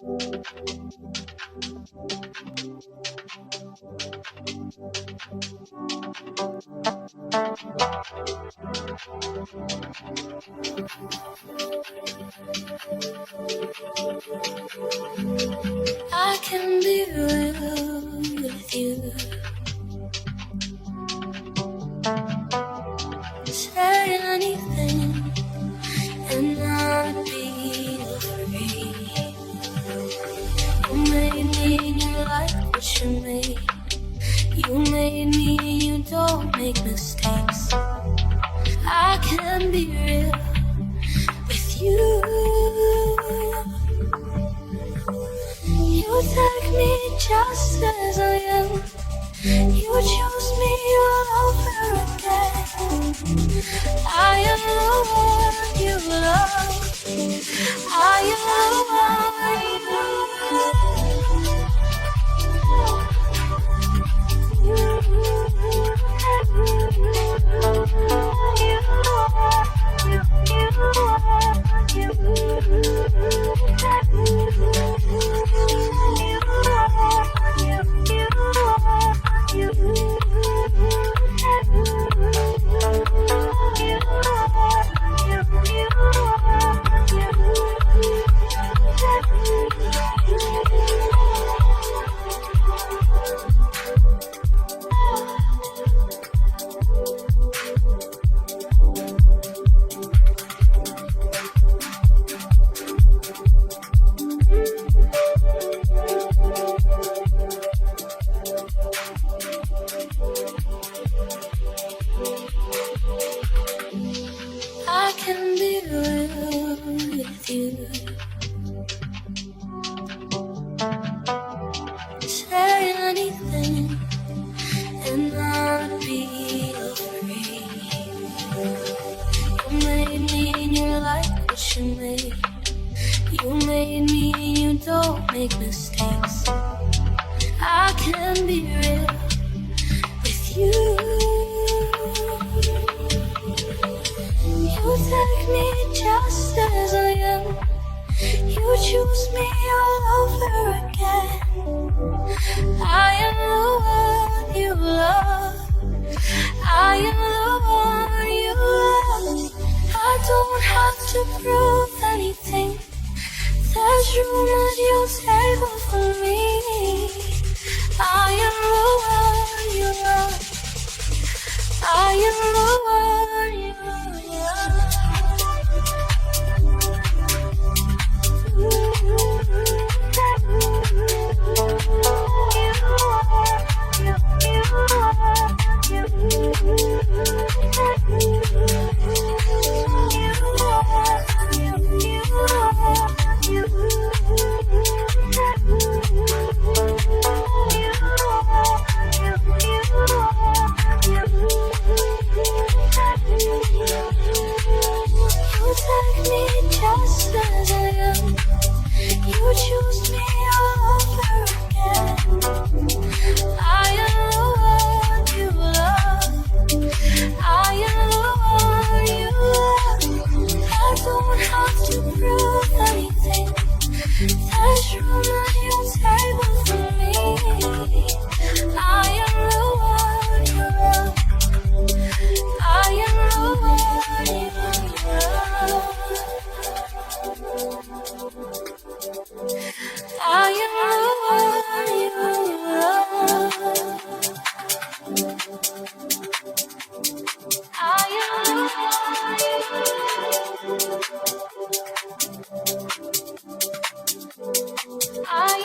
I can be real with you. Say anything and not be afraid. You made me and you like what you made. You made me and you don't make mistakes. I can be real with you. You take me just as I am. You choose me all over again. I am the one you love. I am the one you love. I can be real with you. Say anything and not be afraid. You made me and you like what you made. You made me and you don't make mistakes. I can be real with you. You take me just as I am. You choose me all over again. I am the one you love. I am the one you love. I don't have to prove anything. There's room at your table for me. I am the one you love. I am the one you love. You take me just as I am. You choose me all over again. I am the one you love. I am the one you love. I don't have to prove anything. There's room at your table for me. I am the one you love. I am the one you love. I am the one you love. I am the one you love. I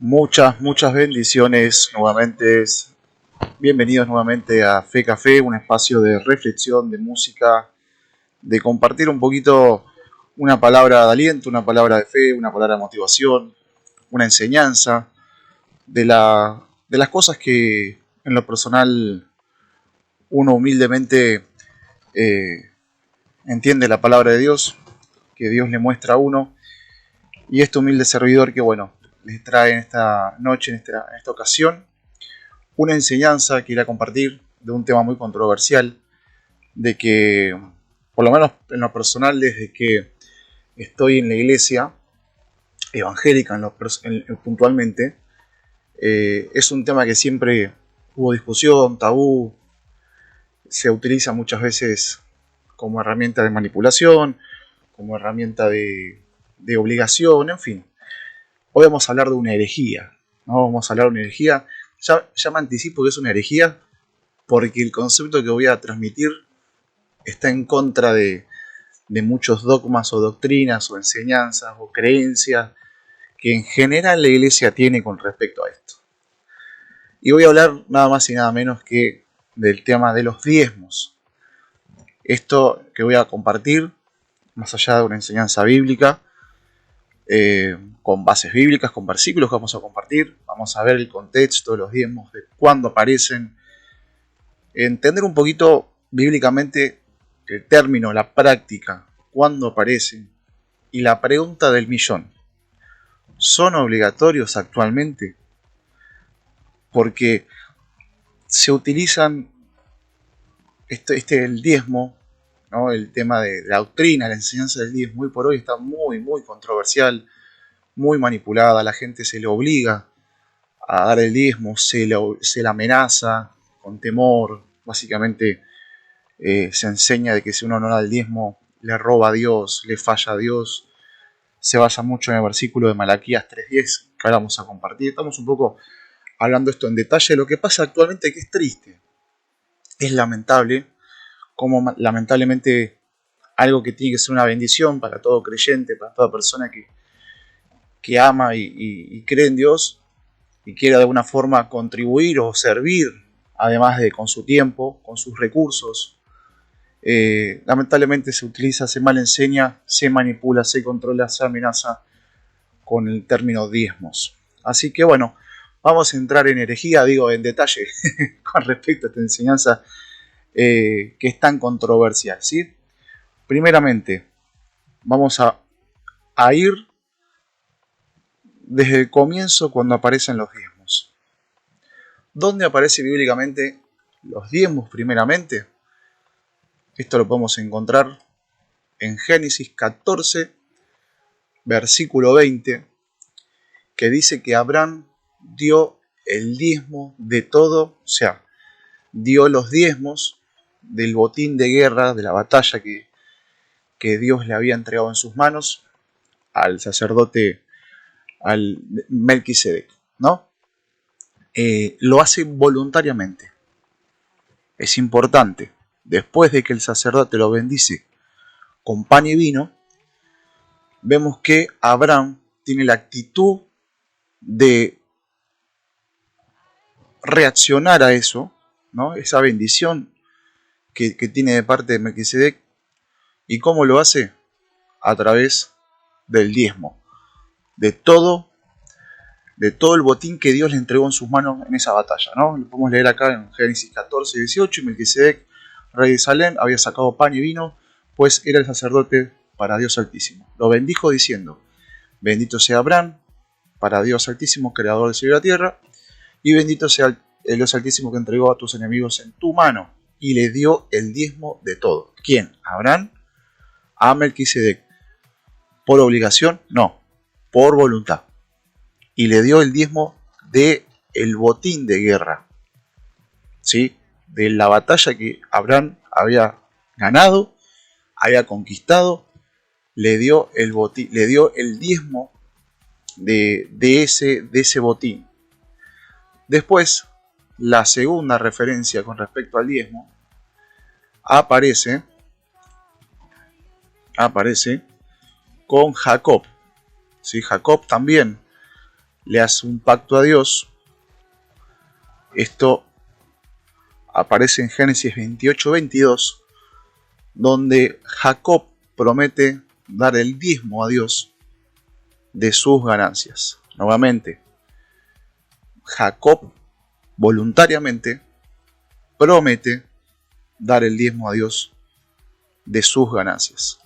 Muchas bendiciones nuevamente. Bienvenidos nuevamente a Fe Café, un espacio de reflexión, de música, de compartir un poquito una palabra de aliento, una palabra de fe, una palabra de motivación, una enseñanza de las cosas que en lo personal uno humildemente entiende la palabra de Dios, que Dios le muestra a uno, y este humilde servidor que les trae en esta noche, en esta ocasión, una enseñanza que iré a compartir de un tema muy controversial, de que, por lo menos en lo personal, desde que estoy en la iglesia evangélica puntualmente, es un tema que siempre hubo discusión, tabú, se utiliza muchas veces como herramienta de manipulación, como herramienta de obligación, en fin. Hoy vamos a hablar de una herejía, ¿no? Vamos a hablar de una herejía. Ya me anticipo que es una herejía porque el concepto que voy a transmitir está en contra de muchos dogmas o doctrinas o enseñanzas o creencias que en general la iglesia tiene con respecto a esto. Y voy a hablar nada más y nada menos que del tema de los diezmos. Esto que voy a compartir, más allá de una enseñanza bíblica, con bases bíblicas, con versículos que vamos a compartir, vamos a ver el contexto de los diezmos, de cuándo aparecen, entender un poquito bíblicamente el término, la práctica, cuándo aparecen, y la pregunta del millón: ¿son obligatorios actualmente? Porque se utilizan el diezmo, ¿no? El tema de la doctrina, la enseñanza del diezmo, hoy por hoy está muy controversial, muy manipulada. La gente se le obliga a dar el diezmo, se le amenaza con temor. Básicamente se enseña de que si uno no da el diezmo, le roba a Dios, le falla a Dios. Se basa mucho en el versículo de Malaquías 3:10, que ahora vamos a compartir. Estamos un poco hablando esto en detalle. Lo que pasa actualmente, que es triste, es lamentable, como lamentablemente algo que tiene que ser una bendición para todo creyente, para toda persona que ama y cree en Dios y quiere de alguna forma contribuir o servir, además de con su tiempo, con sus recursos. Lamentablemente se utiliza, se mal enseña, se manipula, se controla, se amenaza con el término diezmos. Así que bueno, vamos a entrar en herejía, en detalle con respecto a esta enseñanza que es tan controversial, ¿sí? Primeramente, vamos a ir desde el comienzo, cuando aparecen los diezmos. ¿Dónde aparece bíblicamente los diezmos primeramente? Esto lo podemos encontrar en Génesis 14, versículo 20, que dice que Abraham dio el diezmo de todo, o sea, dio los diezmos del botín de guerra, de la batalla que Dios le había entregado en sus manos al sacerdote, al Melquisedec, ¿no? Lo hace voluntariamente. Es importante. Después de que el sacerdote lo bendice con pan y vino, vemos que Abraham tiene la actitud de reaccionar a eso, ¿no? Esa bendición que tiene de parte de Melquisedec. ¿Y cómo lo hace? A través del diezmo, de todo el botín que Dios le entregó en sus manos en esa batalla, ¿no? Lo podemos leer acá en Génesis 14, 18. Y Melquisedec, rey de Salem, había sacado pan y vino, pues era el sacerdote para Dios Altísimo. Lo bendijo diciendo: bendito sea Abraham para Dios Altísimo, creador del cielo y la tierra, y bendito sea el Dios Altísimo que entregó a tus enemigos en tu mano. Y le dio el diezmo de todo. ¿Quién? ¿Abraham? ¿A Melquisedec? ¿Por obligación? No, por voluntad. Y le dio el diezmo de el botín de guerra, ¿sí? De la batalla que Abraham había ganado, había conquistado. Le dio el botín, le dio el diezmo de ese botín. Después, la segunda referencia con respecto al diezmo aparece con Jacob, ¿sí? Jacob también le hace un pacto a Dios. Esto aparece en Génesis 28-22, donde Jacob promete dar el diezmo a Dios de sus ganancias. Nuevamente, Jacob voluntariamente promete dar el diezmo a Dios de sus ganancias.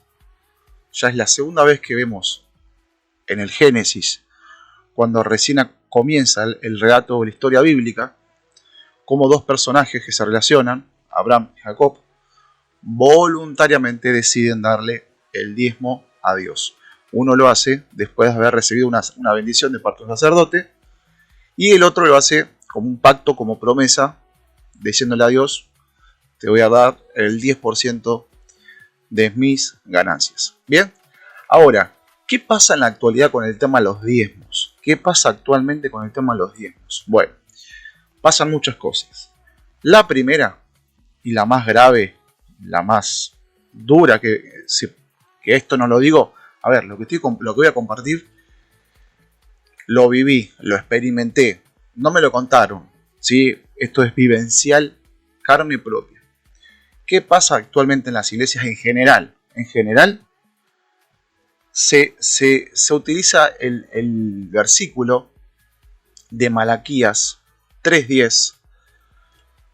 Ya es la segunda vez que vemos en el Génesis, cuando recién comienza el relato o la historia bíblica, como dos personajes que se relacionan, Abraham y Jacob, voluntariamente deciden darle el diezmo a Dios. Uno lo hace después de haber recibido una bendición de parte del sacerdote, y el otro lo hace como un pacto, como promesa, diciéndole a Dios: te voy a dar el 10% de mis ganancias. Bien, ahora, ¿qué pasa en la actualidad con el tema de los diezmos? ¿Qué pasa actualmente con el tema de los diezmos? Bueno, pasan muchas cosas. La primera, y la más grave, la más dura, que esto no lo digo, a ver, lo que voy a compartir, lo viví, lo experimenté, no me lo contaron, ¿sí? Esto es vivencial, carne propia. ¿Qué pasa actualmente en las iglesias en general? En general, se utiliza el versículo de Malaquías 3:10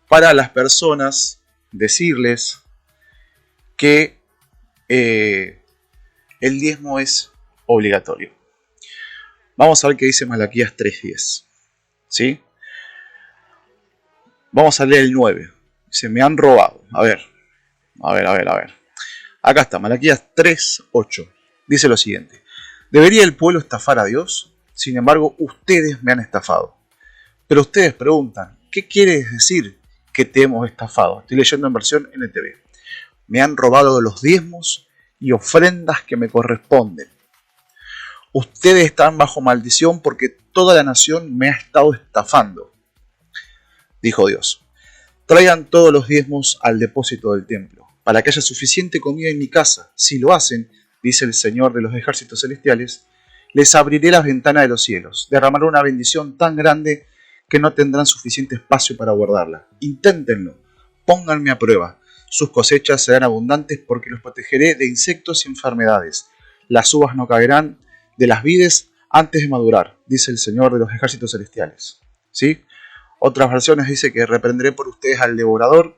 para las personas decirles que el diezmo es obligatorio. Vamos a ver qué dice Malaquías 3:10. ¿Sí? Vamos a leer el 9. Dice: me han robado. A ver. Acá está, Malaquías 3:8. Dice lo siguiente: ¿debería el pueblo estafar a Dios? Sin embargo, ustedes me han estafado. Pero ustedes preguntan: ¿qué quiere decir que te hemos estafado? Estoy leyendo en versión NTV. Me han robado los diezmos y ofrendas que me corresponden. Ustedes están bajo maldición porque toda la nación me ha estado estafando, dijo Dios. Traigan todos los diezmos al depósito del templo, para que haya suficiente comida en mi casa. Si lo hacen, dice el Señor de los ejércitos celestiales, les abriré las ventanas de los cielos, derramaré una bendición tan grande que no tendrán suficiente espacio para guardarla. Inténtenlo, pónganme a prueba. Sus cosechas serán abundantes porque los protegeré de insectos y enfermedades. Las uvas no caerán de las vides antes de madurar, dice el Señor de los ejércitos celestiales. ¿Sí? Otras versiones dice que reprenderé por ustedes al devorador,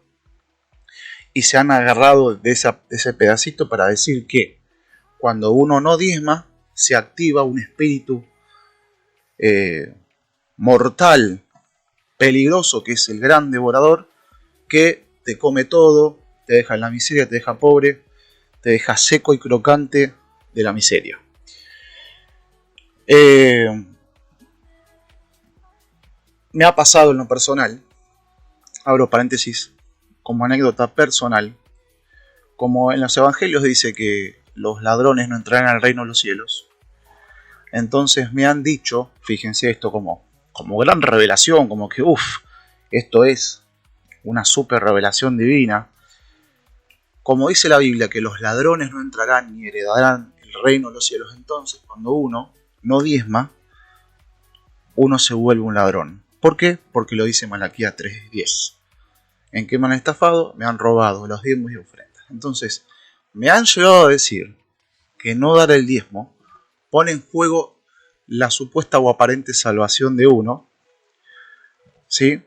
y se han agarrado de ese pedacito para decir que cuando uno no diezma, se activa un espíritu mortal, peligroso, que es el gran devorador, que te come todo, te deja en la miseria, te deja pobre, te deja seco y crocante de la miseria. Me ha pasado en lo personal, abro paréntesis, como anécdota personal, como en los evangelios dice que los ladrones no entrarán al reino de los cielos. Entonces me han dicho, fíjense esto como gran revelación, como que esto es una super revelación divina. Como dice la Biblia que los ladrones no entrarán ni heredarán el reino de los cielos, entonces cuando uno no diezma, uno se vuelve un ladrón. ¿Por qué? Porque lo dice Malaquías 3:10. ¿En qué me han estafado? Me han robado los diezmos y ofrendas. Entonces, me han llegado a decir que no dar el diezmo pone en juego la supuesta o aparente salvación de uno, ¿sí?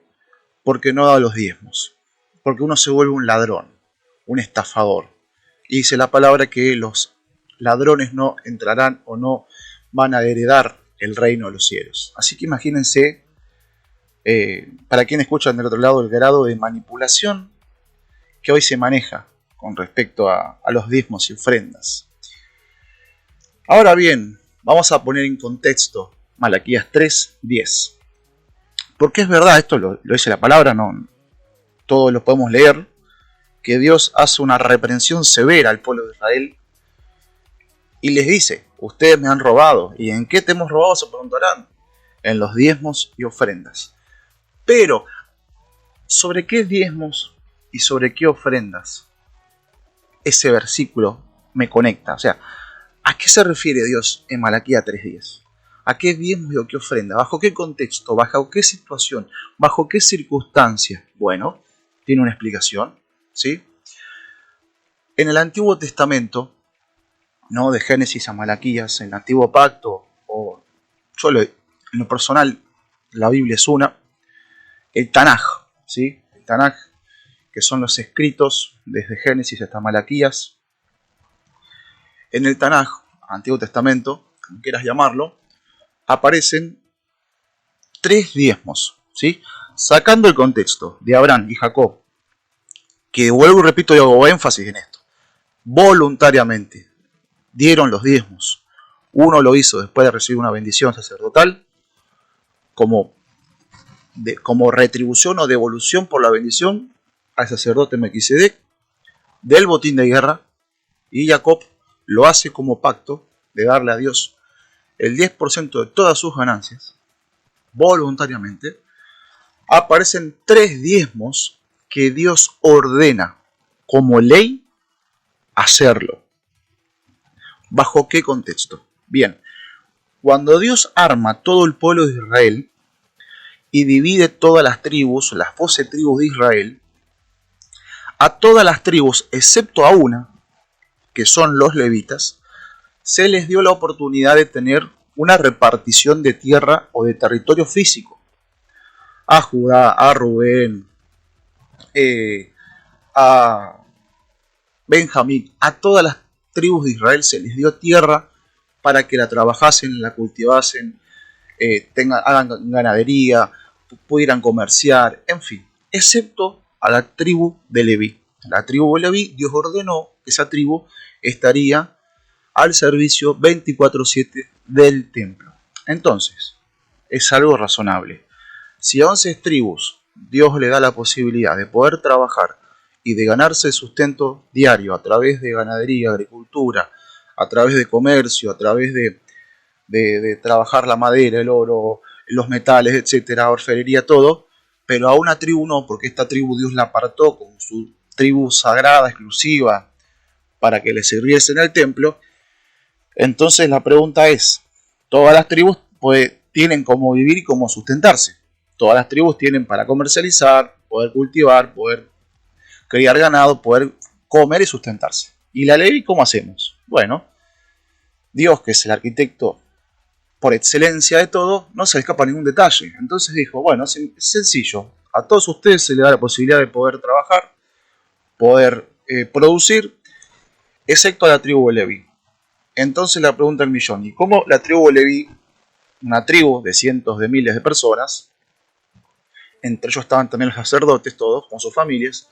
Porque no da los diezmos. Porque uno se vuelve un ladrón, un estafador. Y dice la palabra que los ladrones no entrarán o no van a heredar el reino de los cielos. Así que imagínense, para quienes escuchan del otro lado, el grado de manipulación que hoy se maneja con respecto a los diezmos y ofrendas. Ahora bien, vamos a poner en contexto Malaquías 3:10. Porque es verdad, esto lo dice la palabra, no todos lo podemos leer, que Dios hace una reprensión severa al pueblo de Israel y les dice: ustedes me han robado. ¿Y en qué te hemos robado? Se preguntarán. En los diezmos y ofrendas. Pero, ¿sobre qué diezmos y sobre qué ofrendas ese versículo me conecta? O sea, ¿a qué se refiere Dios en Malaquías 3:10? ¿A qué diezmo y a qué ofrenda? ¿Bajo qué contexto? ¿Bajo qué situación? ¿Bajo qué circunstancias? Bueno, tiene una explicación, ¿sí? En el Antiguo Testamento, ¿no? De Génesis a Malaquías, en el Antiguo Pacto, o en lo personal, la Biblia es una, el Tanaj, ¿sí? El Tanaj, que son los escritos desde Génesis hasta Malaquías. En el Tanaj, Antiguo Testamento, como quieras llamarlo, aparecen 3 diezmos, ¿sí? Sacando el contexto de Abraham y Jacob, que vuelvo y repito y hago énfasis en esto, voluntariamente dieron los diezmos. Uno lo hizo después de recibir una bendición sacerdotal, como retribución o devolución por la bendición al sacerdote Melquisedec del botín de guerra, y Jacob lo hace como pacto de darle a Dios el 10% de todas sus ganancias, voluntariamente. Aparecen 3 diezmos que Dios ordena como ley hacerlo. ¿Bajo qué contexto? Bien, cuando Dios arma todo el pueblo de Israel y divide todas las tribus, las 12 tribus de Israel, a todas las tribus, excepto a una, que son los levitas, se les dio la oportunidad de tener una repartición de tierra o de territorio físico. A Judá, a Rubén, a Benjamín, a todas las tribus de Israel se les dio tierra para que la trabajasen, la cultivasen, hagan ganadería, pudieran comerciar, en fin, excepto a la tribu de Leví. La tribu de Leví, Dios ordenó que esa tribu estaría al servicio 24/7 del templo. Entonces, es algo razonable. Si a 11 tribus Dios le da la posibilidad de poder trabajar y de ganarse el sustento diario a través de ganadería, agricultura, a través de comercio, a través de trabajar la madera, el oro, los metales, etcétera, orfebrería, todo, pero a una tribu no, porque esta tribu Dios la apartó como su tribu sagrada, exclusiva, para que le sirviese en el templo. Entonces la pregunta es, todas las tribus tienen cómo vivir y cómo sustentarse. Todas las tribus tienen para comercializar, poder cultivar, poder criar ganado, poder comer y sustentarse. ¿Y la ley cómo hacemos? Bueno, Dios, que es el arquitecto por excelencia de todo, no se le escapa ningún detalle. Entonces dijo, bueno, es sencillo, a todos ustedes se les da la posibilidad de poder trabajar, poder producir, excepto a la tribu de Leví. Entonces la pregunta del millón, ¿y cómo la tribu de Leví, una tribu de cientos de miles de personas, entre ellos estaban también los sacerdotes, todos con sus familias,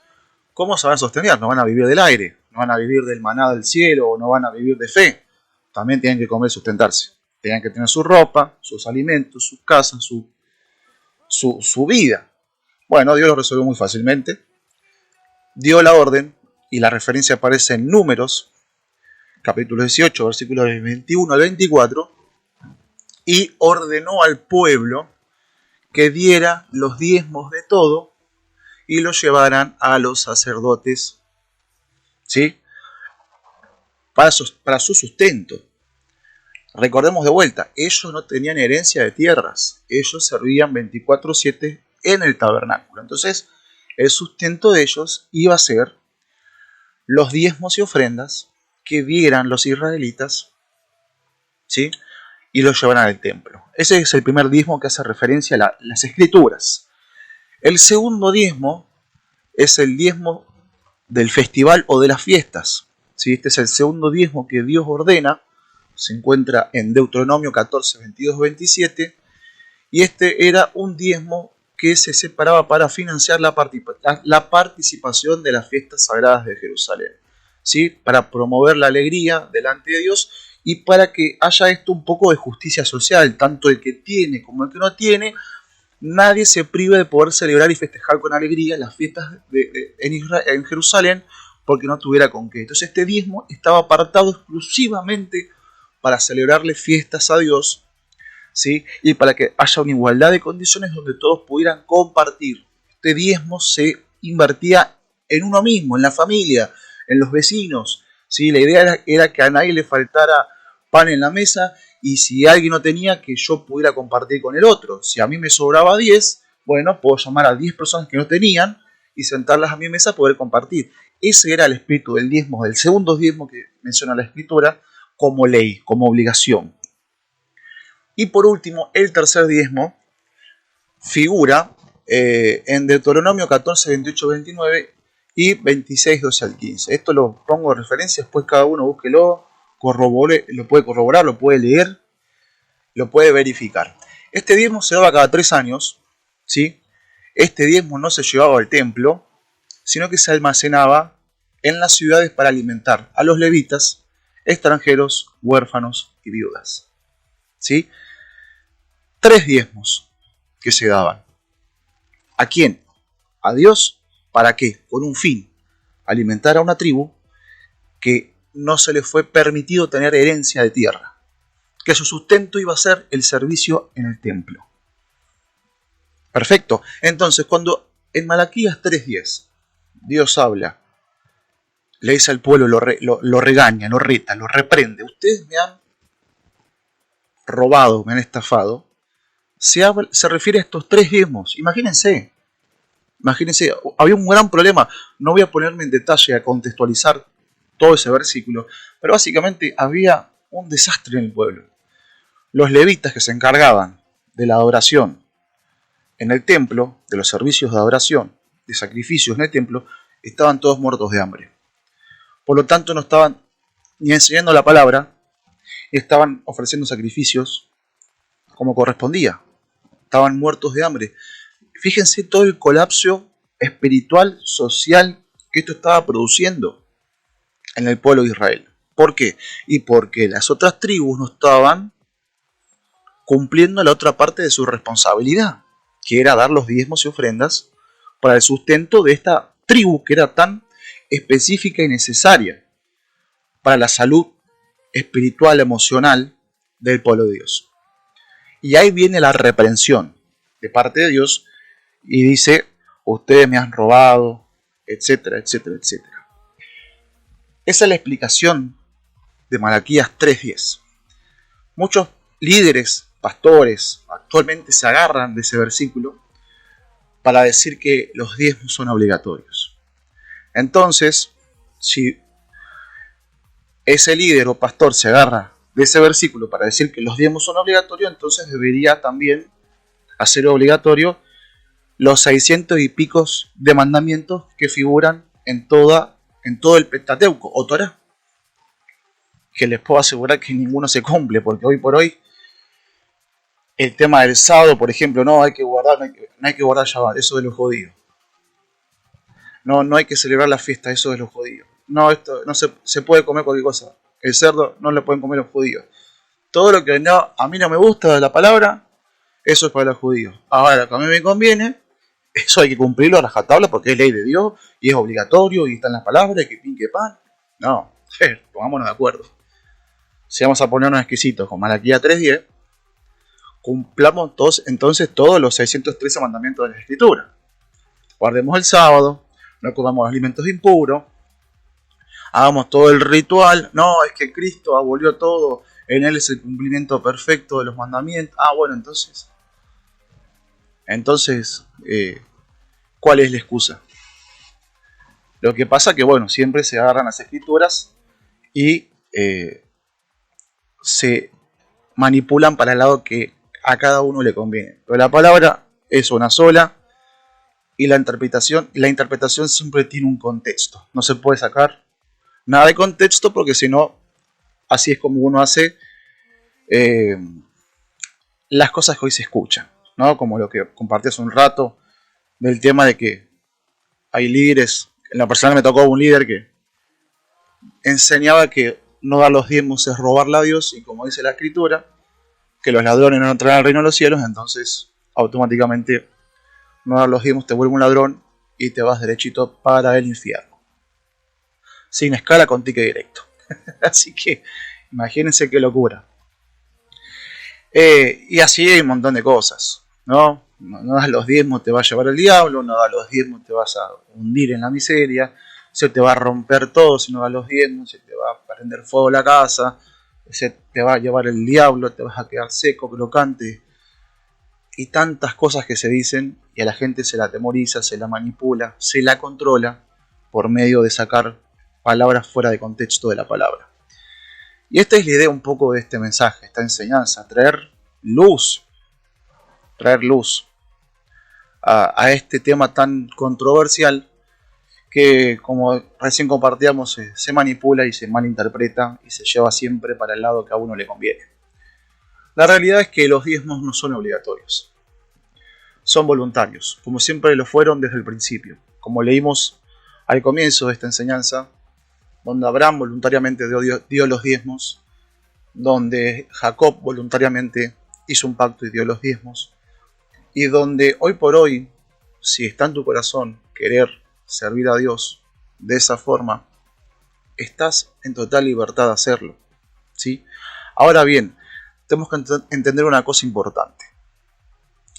cómo se van a sostener? No van a vivir del aire, no van a vivir del maná del cielo, no van a vivir de fe, también tienen que comer y sustentarse, tienen que tener su ropa, sus alimentos, sus casas, su vida. Bueno, Dios lo resolvió muy fácilmente, dio la orden, y la referencia aparece en Números, capítulo 18, versículos 21 al 24, y ordenó al pueblo que diera los diezmos de todo y los llevaran a los sacerdotes, ¿sí? Para su sustento. Recordemos de vuelta, ellos no tenían herencia de tierras, ellos servían 24/7 en el tabernáculo. Entonces, el sustento de ellos iba a ser los diezmos y ofrendas que dieran los israelitas, ¿sí? Y los llevaran al templo. Ese es el primer diezmo que hace referencia a las escrituras. El segundo diezmo es el diezmo del festival o de las fiestas, ¿sí? Este es el segundo diezmo que Dios ordena, se encuentra en Deuteronomio 14, 22, 27, y este era un diezmo que se separaba para financiar la participación de las fiestas sagradas de Jerusalén, ¿sí? Para promover la alegría delante de Dios y para que haya esto un poco de justicia social, tanto el que tiene como el que no tiene, nadie se prive de poder celebrar y festejar con alegría las fiestas en Jerusalén porque no tuviera con qué. Entonces este diezmo estaba apartado exclusivamente para celebrarle fiestas a Dios, ¿sí? Y para que haya una igualdad de condiciones donde todos pudieran compartir. Este diezmo se invertía en uno mismo, en la familia, en los vecinos, ¿sí? La idea era que a nadie le faltara pan en la mesa, y si alguien no tenía, que yo pudiera compartir con el otro. Si a mí me sobraba 10, bueno, puedo llamar a 10 personas que no tenían y sentarlas a mi mesa a poder compartir. Ese era el espíritu del diezmo, del segundo diezmo que menciona la Escritura, como ley, como obligación. Y por último, el tercer diezmo figura en Deuteronomio 14, 28, 29 y 26, 12 al 15. Esto lo pongo de referencia, después cada uno búsquelo, lo puede corroborar, lo puede leer, lo puede verificar. Este diezmo se daba cada 3 años, ¿sí? Este diezmo no se llevaba al templo, sino que se almacenaba en las ciudades para alimentar a los levitas, extranjeros, huérfanos y viudas. ¿Sí? 3 diezmos que se daban. ¿A quién? A Dios. ¿Para qué? Con un fin. Alimentar a una tribu que no se le fue permitido tener herencia de tierra. Que su sustento iba a ser el servicio en el templo. Perfecto. Entonces, cuando en Malaquías 3:10 Dios habla, le dice al pueblo, lo regaña, lo reta, lo reprende. Ustedes me han robado, me han estafado. Se refiere a estos 3 diezmos. Imagínense, había un gran problema. No voy a ponerme en detalle a contextualizar todo ese versículo, pero básicamente había un desastre en el pueblo. Los levitas que se encargaban de la adoración en el templo, de los servicios de adoración, de sacrificios en el templo, estaban todos muertos de hambre. Por lo tanto, no estaban ni enseñando la palabra, estaban ofreciendo sacrificios como correspondía. Estaban muertos de hambre. Fíjense todo el colapso espiritual, social que esto estaba produciendo en el pueblo de Israel. ¿Por qué? Y porque las otras tribus no estaban cumpliendo la otra parte de su responsabilidad, que era dar los diezmos y ofrendas para el sustento de esta tribu que era tan específica y necesaria para la salud espiritual, emocional del pueblo de Dios. Y ahí viene la reprensión de parte de Dios y dice, ustedes me han robado, etcétera, etcétera, etcétera. Esa es la explicación de Malaquías 3:10. Muchos líderes, pastores, actualmente se agarran de ese versículo para decir que los diezmos son obligatorios. Entonces, si ese líder o pastor se agarra de ese versículo para decir que los diezmos son obligatorios, entonces debería también hacer obligatorio los 600 y picos de mandamientos que figuran en todo el Pentateuco o Torá, que les puedo asegurar que ninguno se cumple, porque hoy por hoy el tema del sábado, por ejemplo, no hay que guardar Shabbat, eso de los judíos. No hay que celebrar la fiesta, eso de los judíos. No, esto no se puede comer cualquier cosa. El cerdo no le pueden comer los judíos. Todo lo que a mí no me gusta de la palabra, eso es para los judíos. Ahora, lo que a mí me conviene, eso hay que cumplirlo a rajatabla porque es ley de Dios y es obligatorio y está en las palabras, que pin, que pan. No, pongámonos de acuerdo. Si vamos a ponernos exquisitos con Malaquías 3:10, cumplamos entonces todos los 613 mandamientos de la Escritura. Guardemos el sábado, no comamos alimentos impuros, hagamos todo el ritual. No, es que Cristo abolió todo, en Él es el cumplimiento perfecto de los mandamientos. Bueno, entonces, ¿cuál es la excusa? Lo que pasa que, siempre se agarran las Escrituras y se manipulan para el lado que a cada uno le conviene. Pero la palabra es una sola y la interpretación siempre tiene un contexto. No se puede sacar nada de contexto porque si no, así es como uno hace las cosas que hoy se escuchan, ¿no? Como lo que compartí hace un rato del tema de que hay líderes. En la persona me tocó un líder que enseñaba que no dar los diezmos es robarle a Dios, y como dice la Escritura, que los ladrones no entrarán al reino de los cielos. Entonces automáticamente no dar los diezmos te vuelve un ladrón y te vas derechito para el infierno, sin escala, con ticket directo. Así que imagínense qué locura. Y así hay un montón de cosas, ¿no? No das los diezmos, te va a llevar el diablo. No das los diezmos, te vas a hundir en la miseria. Se te va a romper todo si no das los diezmos. Se te va a prender fuego la casa. te va a llevar el diablo, te vas a quedar seco, crocante, y tantas cosas que se dicen y a la gente se la atemoriza, se la manipula, se la controla por medio de sacar palabras fuera de contexto de la palabra. Y esta es la idea un poco de este mensaje, esta enseñanza, traer luz a este tema tan controversial que, como recién compartíamos, se manipula y se malinterpreta y se lleva siempre para el lado que a uno le conviene. La realidad es que los diezmos no son obligatorios, son voluntarios, como siempre lo fueron desde el principio. Como leímos al comienzo de esta enseñanza, donde Abraham voluntariamente dio los diezmos, donde Jacob voluntariamente hizo un pacto y dio los diezmos, y donde hoy por hoy, si está en tu corazón querer servir a Dios de esa forma, estás en total libertad de hacerlo, ¿sí? Ahora bien, tenemos que entender una cosa importante.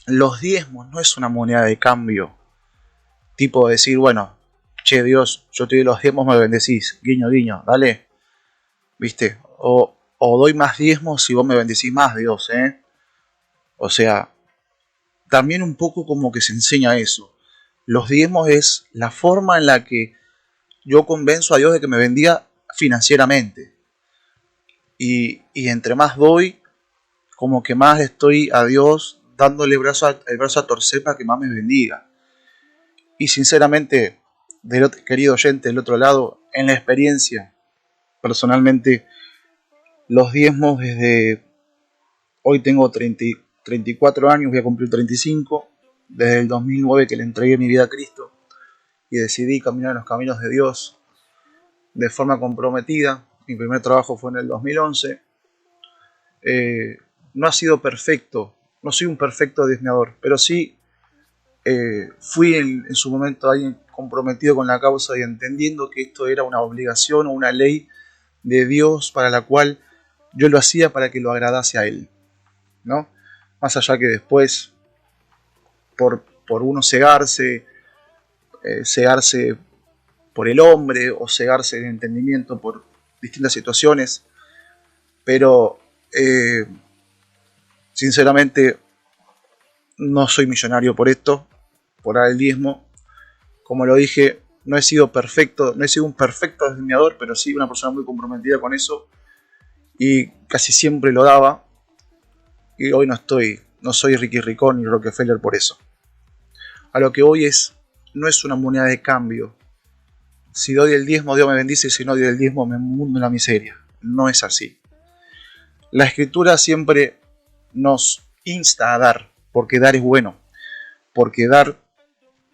Los diezmos no es una moneda de cambio, tipo decir, bueno, che Dios, yo te doy los diezmos, me bendecís, guiño, guiño, dale, ¿viste? O doy más diezmos si vos me bendecís más, Dios, ¿eh? O sea, también un poco como que se enseña eso. Los diezmos es la forma en la que yo convenzo a Dios de que me bendiga financieramente. Y entre más doy, como que más estoy a Dios dándole el brazo a torcer para que más me bendiga. Y sinceramente, querido oyente del otro lado, en la experiencia, personalmente, los diezmos desde hoy tengo 34 años, voy a cumplir 35, desde el 2009 que le entregué mi vida a Cristo y decidí caminar en los caminos de Dios de forma comprometida. Mi primer trabajo fue en el 2011. No ha sido perfecto, no soy un perfecto diezmador, pero sí fui en su momento alguien comprometido con la causa y entendiendo que esto era una obligación o una ley de Dios para la cual yo lo hacía para que lo agradase a Él, ¿no? Más allá que después, por uno cegarse por el hombre o cegarse en entendimiento por distintas situaciones, pero sinceramente no soy millonario por esto, por dar el diezmo. Como lo dije, no he sido un perfecto diezmador, pero sí una persona muy comprometida con eso y casi siempre lo daba. Y hoy no soy Ricky Ricón ni Rockefeller por eso. A lo que hoy no es una moneda de cambio. Si doy el diezmo, Dios me bendice, si no doy el diezmo, me hundo en la miseria. No es así. La Escritura siempre nos insta a dar, porque dar es bueno. Porque dar,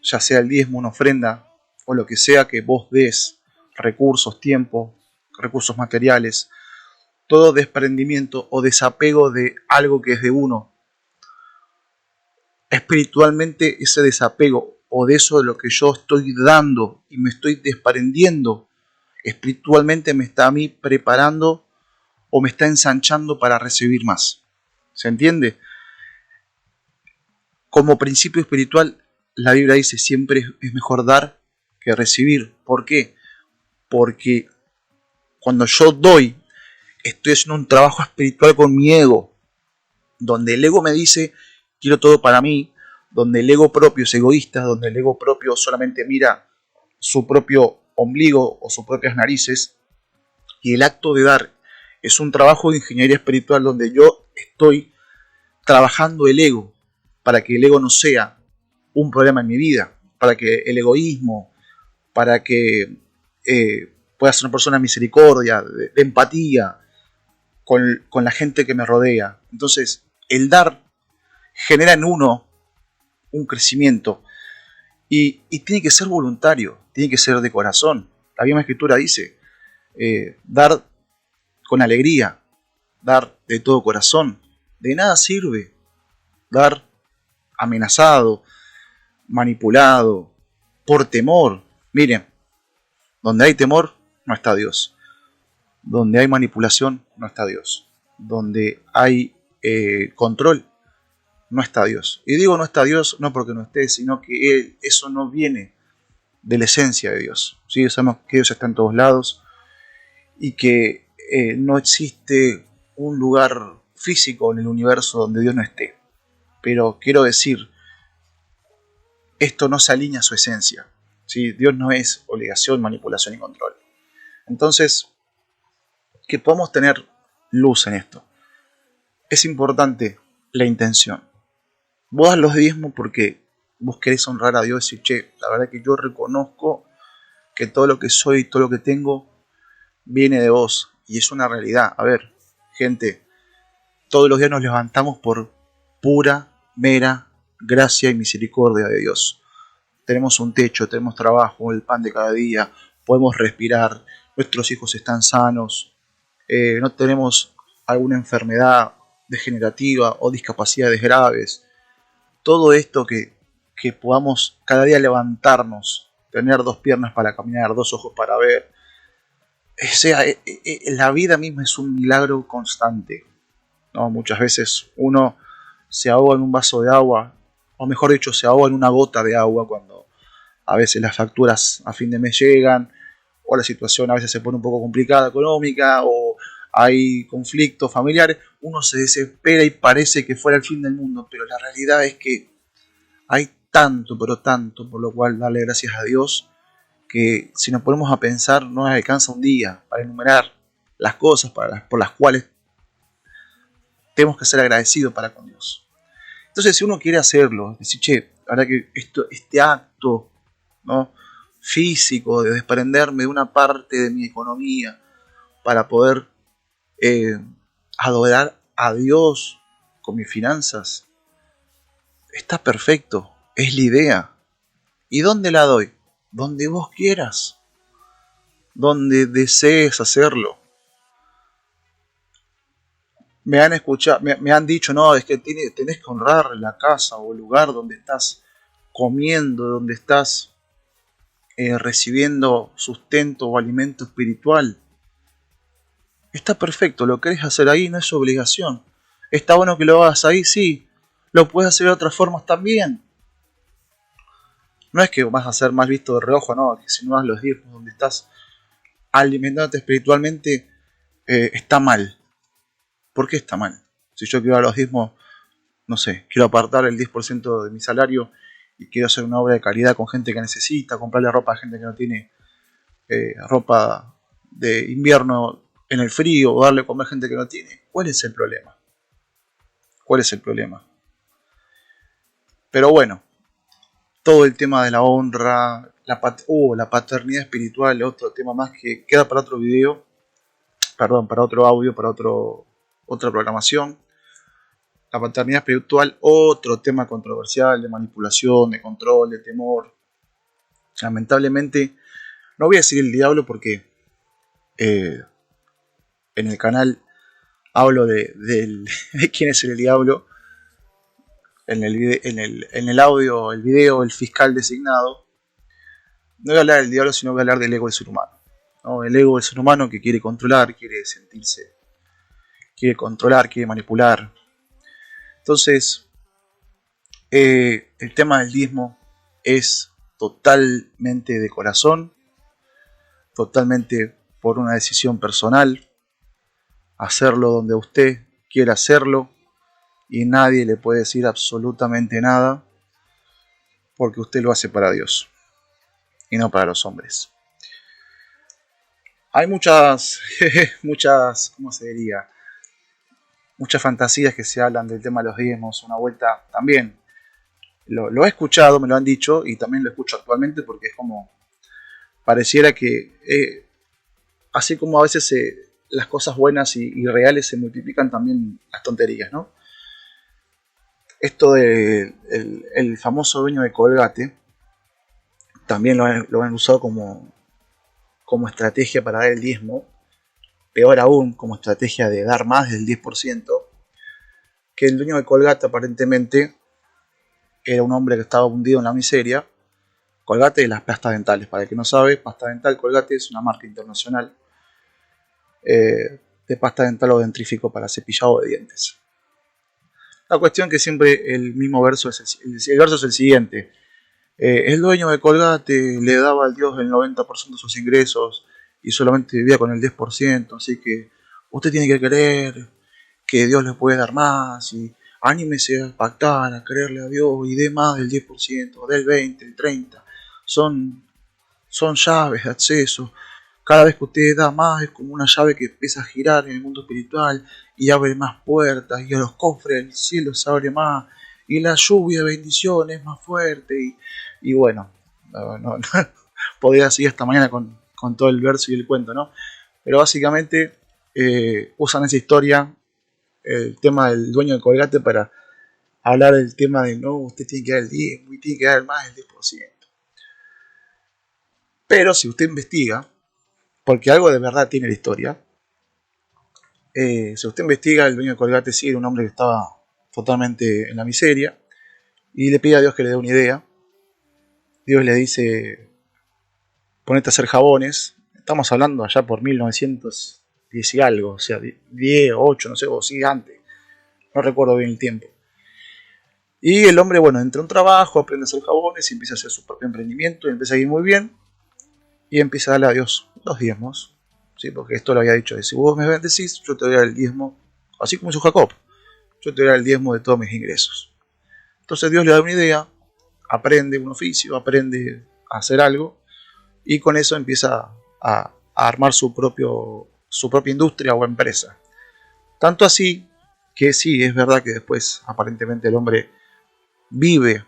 ya sea el diezmo, una ofrenda, o lo que sea que vos des, recursos, tiempo, recursos materiales, todo desprendimiento o desapego de algo que es de uno. Espiritualmente ese desapego o de eso de lo que yo estoy dando y me estoy desprendiendo, espiritualmente me está a mí preparando o me está ensanchando para recibir más. ¿Se entiende? Como principio espiritual, la Biblia dice siempre es mejor dar que recibir. ¿Por qué? Porque cuando yo doy, estoy haciendo un trabajo espiritual con mi ego, donde el ego me dice, quiero todo para mí, donde el ego propio es egoísta, donde el ego propio solamente mira su propio ombligo o sus propias narices, y el acto de dar es un trabajo de ingeniería espiritual donde yo estoy trabajando el ego, para que el ego no sea un problema en mi vida, para que el egoísmo, para que pueda ser una persona de misericordia, de empatía con la gente que me rodea. Entonces, el dar genera en uno un crecimiento y tiene que ser voluntario, tiene que ser de corazón. La misma Escritura dice, dar con alegría, dar de todo corazón. De nada sirve dar amenazado, manipulado, por temor. Miren, donde hay temor no está Dios. Donde hay manipulación no está Dios. Donde hay control no está Dios. Y digo no está Dios no porque no esté, sino que eso no viene de la esencia de Dios. ¿Sí? Sabemos que Dios está en todos lados y que no existe un lugar físico en el universo donde Dios no esté. Pero quiero decir, esto no se alinea a su esencia. ¿Sí? Dios no es obligación, manipulación y control. Entonces, que podamos tener luz en esto. Es importante la intención. Vos das los diezmos porque vos querés honrar a Dios y decir, che, la verdad que yo reconozco que todo lo que soy, todo lo que tengo, viene de vos. Y es una realidad. A ver, gente, todos los días nos levantamos por pura, mera gracia y misericordia de Dios. Tenemos un techo, tenemos trabajo, el pan de cada día, podemos respirar, nuestros hijos están sanos, no tenemos alguna enfermedad degenerativa o discapacidades graves. Todo esto que podamos cada día levantarnos, tener 2 piernas para caminar, 2 ojos para ver. O sea, la vida misma es un milagro constante, ¿no? Muchas veces uno se ahoga en un vaso de agua, o mejor dicho, se ahoga en una gota de agua cuando a veces las facturas a fin de mes llegan, o la situación a veces se pone un poco complicada económica, o hay conflictos familiares. Uno se desespera y parece que fuera el fin del mundo, pero la realidad es que hay tanto, pero tanto por lo cual darle gracias a Dios, que si nos ponemos a pensar no nos alcanza un día para enumerar las cosas por las cuales tenemos que ser agradecidos para con Dios. Entonces, si uno quiere hacerlo, decir, che, la verdad que este acto, ¿no?, físico de desprenderme de una parte de mi economía para poder adorar a Dios con mis finanzas, está perfecto, es la idea. ¿Y dónde la doy? Donde vos quieras, donde desees hacerlo. Me han escuchado, me han dicho, no, es que tenés que honrar la casa o el lugar donde estás comiendo, donde estás recibiendo sustento o alimento espiritual. Está perfecto, lo querés hacer ahí, no es obligación. Está bueno que lo hagas ahí, sí. Lo puedes hacer de otras formas también. No es que vas a ser más visto de reojo, no, que si no das los diezmos donde estás alimentándote espiritualmente, está mal. ¿Por qué está mal? Si yo quiero dar los diezmos, no sé, quiero apartar el 10% de mi salario y quiero hacer una obra de caridad con gente que necesita, comprarle ropa a gente que no tiene ropa de invierno en el frío, o darle a comer a gente que no tiene. ¿Cuál es el problema? ¿Cuál es el problema? Pero bueno, todo el tema de la honra, la paternidad espiritual, otro tema más que queda para otro video, perdón, para otro audio, para otra programación. La paternidad espiritual, otro tema controversial de manipulación, de control, de temor. Lamentablemente, no voy a decir el diablo porque en el canal hablo de quién es el diablo. En el audio, el video, el fiscal designado. No voy a hablar del diablo, sino voy a hablar del ego del ser humano, ¿no? El ego del ser humano que quiere controlar, quiere sentirse, quiere controlar, quiere manipular. Entonces, el tema del diezmo es totalmente de corazón, totalmente por una decisión personal, hacerlo donde usted quiera hacerlo y nadie le puede decir absolutamente nada porque usted lo hace para Dios y no para los hombres. Hay muchas, ¿cómo se diría? Muchas fantasías que se hablan del tema de los diezmos. Una vuelta también lo he escuchado, me lo han dicho y también lo escucho actualmente porque es como pareciera que así como a veces las cosas buenas y reales se multiplican, también las tonterías, ¿no? Esto de el famoso dueño de Colgate también lo han usado como estrategia para dar el diezmo, peor aún como estrategia de dar más del 10%, que el dueño de Colgate aparentemente era un hombre que estaba hundido en la miseria. Colgate de las pastas dentales, para el que no sabe, pasta dental Colgate es una marca internacional de pasta dental o dentrífico para cepillado de dientes. La cuestión que siempre el mismo verso es el verso es el siguiente. El dueño de Colgate le daba al Dios el 90% de sus ingresos y solamente vivía con el 10%, así que usted tiene que creer que Dios le puede dar más y anímese a pactar, a creerle a Dios y dé más del 10%, del 20%, del 30%. Son llaves de acceso. Cada vez que usted da más es como una llave que empieza a girar en el mundo espiritual y abre más puertas y a los cofres del cielo se abre más y la lluvia de bendiciones es más fuerte y bueno, no, podría seguir esta mañana con todo el verso y el cuento, ¿no? Pero básicamente usan esa historia, el tema del dueño de Colgate, para hablar del tema de no, usted tiene que dar el 10, y tiene que dar más del 10%. Pero si usted investiga, porque algo de verdad tiene la historia, si usted investiga, el dueño de Colgate sí era un hombre que estaba totalmente en la miseria y le pide a Dios que le dé una idea. Dios le dice, ponete a hacer jabones. Estamos hablando allá por 1910 y algo, o sea, 10, 8, no sé, o sí, antes. No recuerdo bien el tiempo. Y el hombre, bueno, entra a un trabajo, aprende a hacer jabones y empieza a hacer su propio emprendimiento y empieza a ir muy bien. Y empieza a darle a Dios los diezmos, ¿sí? Porque esto lo había dicho, si vos me bendecís, yo te voy a dar el diezmo, así como hizo Jacob, yo te voy a dar el diezmo de todos mis ingresos. Entonces Dios le da una idea, aprende un oficio, aprende a hacer algo, y con eso empieza a armar su propia industria o empresa. Tanto así que sí, es verdad que después aparentemente el hombre vive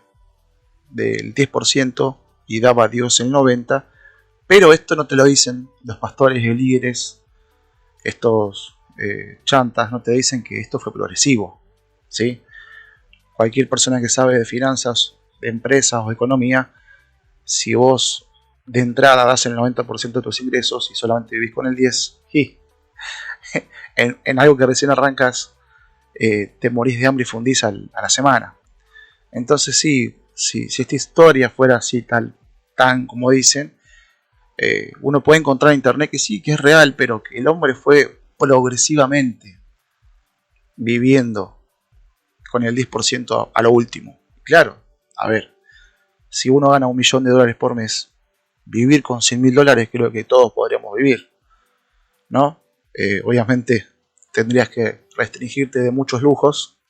del 10% y daba a Dios el 90%, pero esto no te lo dicen los pastores y líderes, estos chantas, no te dicen que esto fue progresivo, ¿sí? Cualquier persona que sabe de finanzas, de empresas o de economía, si vos de entrada das el 90% de tus ingresos y solamente vivís con el 10%, en algo que recién arrancas, te morís de hambre y fundís a la semana. Entonces sí, si esta historia fuera así tan como dicen, uno puede encontrar en internet que sí, que es real, pero que el hombre fue progresivamente viviendo con el 10% a lo último. Claro, a ver, si uno gana $1.000.000 por mes, vivir con $100.000 creo que todos podríamos vivir, ¿no? Obviamente tendrías que restringirte de muchos lujos,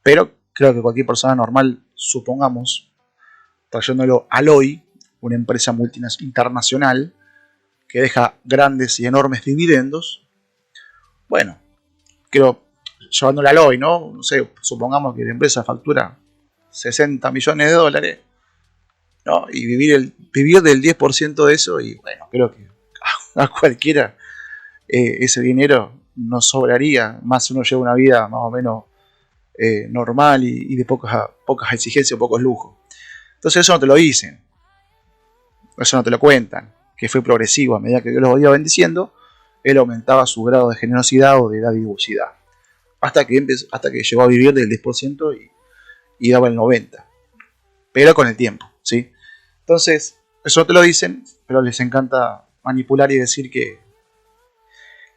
pero creo que cualquier persona normal, supongamos, trayéndolo al hoy, una empresa internacional que deja grandes y enormes dividendos, bueno, creo, llevándolo al hoy, ¿no? No sé, supongamos que la empresa factura $60 millones, ¿no? Y vivir del 10% de eso, y bueno, creo que a cualquiera ese dinero nos sobraría, más si uno lleva una vida más o menos normal y de pocas exigencias, pocos lujos. Entonces eso no te lo dicen, eso no te lo cuentan, que fue progresivo. A medida que Dios los iba bendiciendo, él aumentaba su grado de generosidad o de dadivosidad, hasta que llegó a vivir del 10% y daba el 90%, pero con el tiempo, ¿sí? Entonces, eso no te lo dicen, pero les encanta manipular y decir que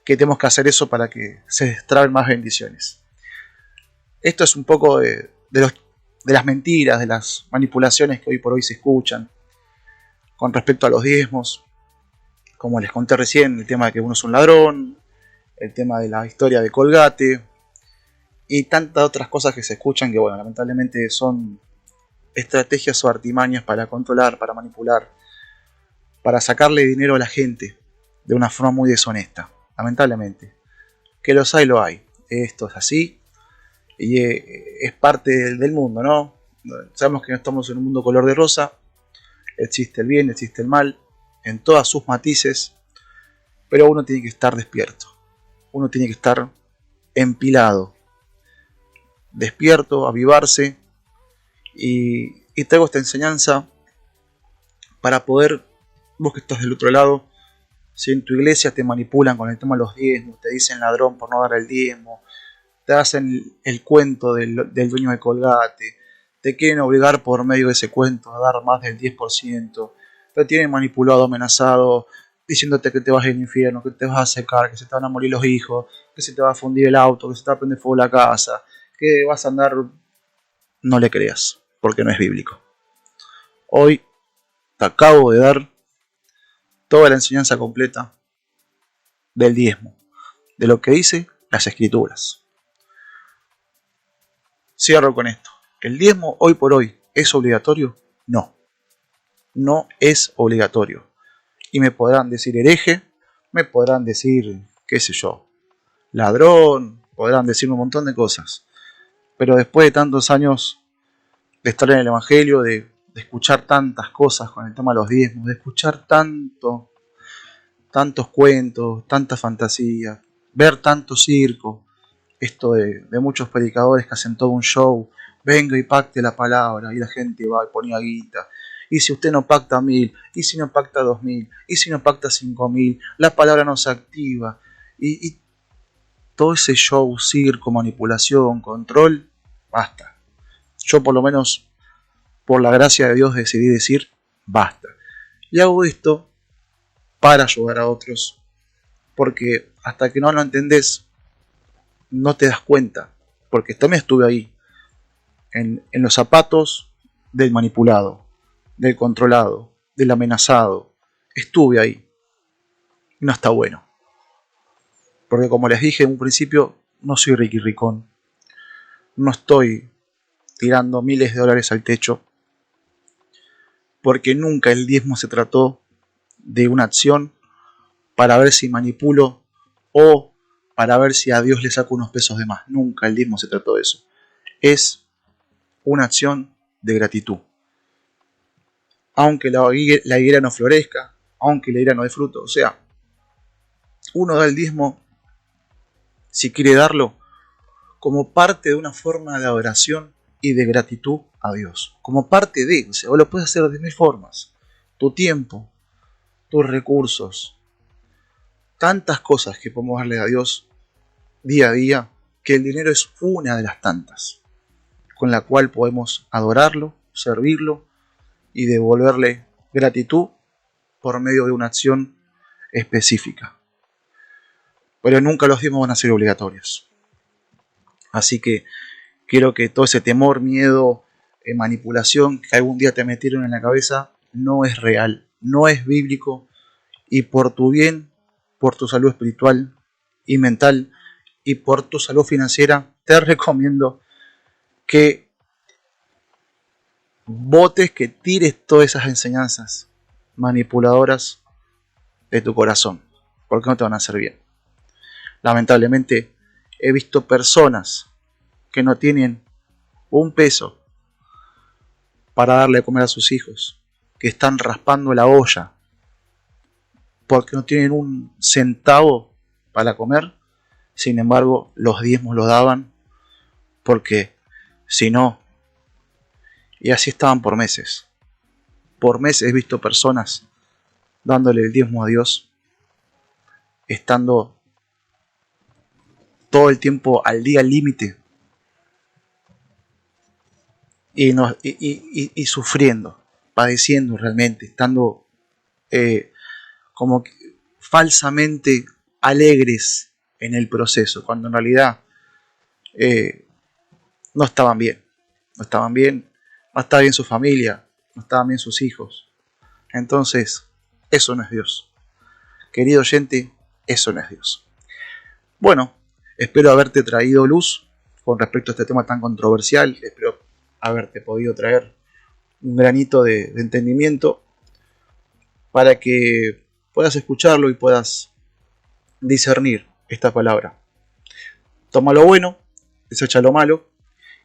tenemos que hacer eso para que se destraben más bendiciones. Esto es un poco de las mentiras, de las manipulaciones que hoy por hoy se escuchan con respecto a los diezmos. Como les conté recién, el tema de que uno es un ladrón, el tema de la historia de Colgate y tantas otras cosas que se escuchan que, bueno, lamentablemente son estrategias o artimañas para controlar, para manipular, para sacarle dinero a la gente de una forma muy deshonesta. Lamentablemente, que los hay, lo hay. Esto es así y es parte del mundo, ¿no? Sabemos que no estamos en un mundo color de rosa. Existe el bien, existe el mal, en todas sus matices, pero uno tiene que estar despierto. Uno tiene que estar empilado, despierto, avivarse, y traigo esta enseñanza para poder, vos que estás del otro lado, si en tu iglesia te manipulan con el tema de los diezmos, te dicen ladrón por no dar el diezmo, te hacen el cuento del dueño de Colgate, te quieren obligar por medio de ese cuento a dar más del 10%, te tienen manipulado, amenazado, diciéndote que te vas al infierno, que te vas a secar, que se te van a morir los hijos, que se te va a fundir el auto, que se te va a prender fuego la casa, que vas a andar... No le creas, porque no es bíblico. Hoy te acabo de dar toda la enseñanza completa del diezmo de lo que dice las Escrituras. Cierro con esto. ¿El diezmo hoy por hoy es obligatorio? No, no es obligatorio. Y me podrán decir hereje, me podrán decir, qué sé yo, ladrón, podrán decir un montón de cosas. Pero después de tantos años de estar en el Evangelio, de escuchar tantas cosas con el tema de los diezmos, de escuchar tantos cuentos, tanta fantasía, ver tanto circo, esto de muchos predicadores que hacen todo un show, venga y pacte la palabra, y la gente va y ponía guita, y si usted no pacta 1000, y si no pacta 2000, y si no pacta 5000, la palabra no se activa, y todo ese show, circo, manipulación, control, basta. Yo por lo menos, por la gracia de Dios, decidí decir, basta. Y hago esto para ayudar a otros, porque hasta que no lo entendés, no te das cuenta, porque también estuve ahí, en los zapatos del manipulado, del controlado, del amenazado, estuve ahí, y no está bueno, porque como les dije en un principio, no soy Ricky Ricón, no estoy tirando miles de dólares al techo, porque nunca el diezmo se trató de una acción para ver si manipulo o para ver si a Dios le saco unos pesos de más. Nunca el diezmo se trató de eso. Es una acción de gratitud. Aunque la higuera no florezca, aunque la higuera no dé fruto, o sea, uno da el diezmo, si quiere darlo, como parte de una forma de adoración y de gratitud a Dios. Como parte de, o sea, vos lo puedes hacer de mil formas. Tu tiempo, tus recursos, tantas cosas que podemos darle a Dios día a día, que el dinero es una de las tantas, con la cual podemos adorarlo, servirlo y devolverle gratitud por medio de una acción específica. Pero nunca los diezmos van a ser obligatorios. Así que quiero que todo ese temor, miedo, manipulación que algún día te metieron en la cabeza no es real, no es bíblico, y por tu bien, por tu salud espiritual y mental y por tu salud financiera, te recomiendo que botes, que tires todas esas enseñanzas manipuladoras de tu corazón, porque no te van a hacer bien. Lamentablemente he visto personas que no tienen un peso para darle a comer a sus hijos, que están raspando la olla porque no tienen un centavo para comer. Sin embargo, los diezmos los daban porque si no, y así estaban por meses. Por meses he visto personas dándole el diezmo a Dios, estando todo el tiempo al día límite y sufriendo, padeciendo realmente, estando como que falsamente alegres en el proceso, cuando en realidad no estaban bien, no estaban bien, no estaba bien su familia, no estaban bien sus hijos. Entonces, eso no es Dios. Querido oyente, eso no es Dios. Bueno, espero haberte traído luz con respecto a este tema tan controversial. Espero haberte podido traer un granito de entendimiento para que puedas escucharlo y puedas discernir esta palabra. Toma lo bueno, desecha lo malo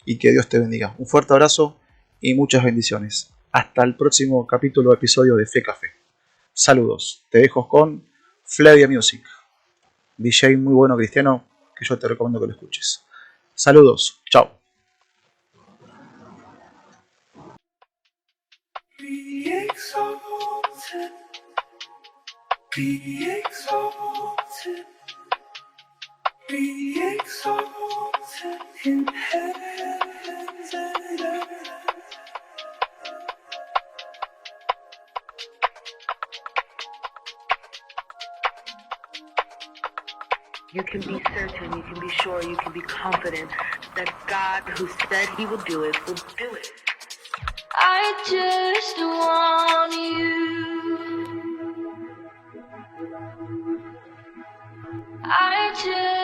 y que Dios te bendiga. Un fuerte abrazo y muchas bendiciones. Hasta el próximo capítulo o episodio de Fe Café. Saludos. Te dejo con Flavia Music, DJ muy bueno cristiano que yo te recomiendo que lo escuches. Saludos. Chao. Be exalted, be exalted, be exalted in heavens and earth. You can be certain, you can be sure, you can be confident that God who said he will do it, will do it. I just want you. I just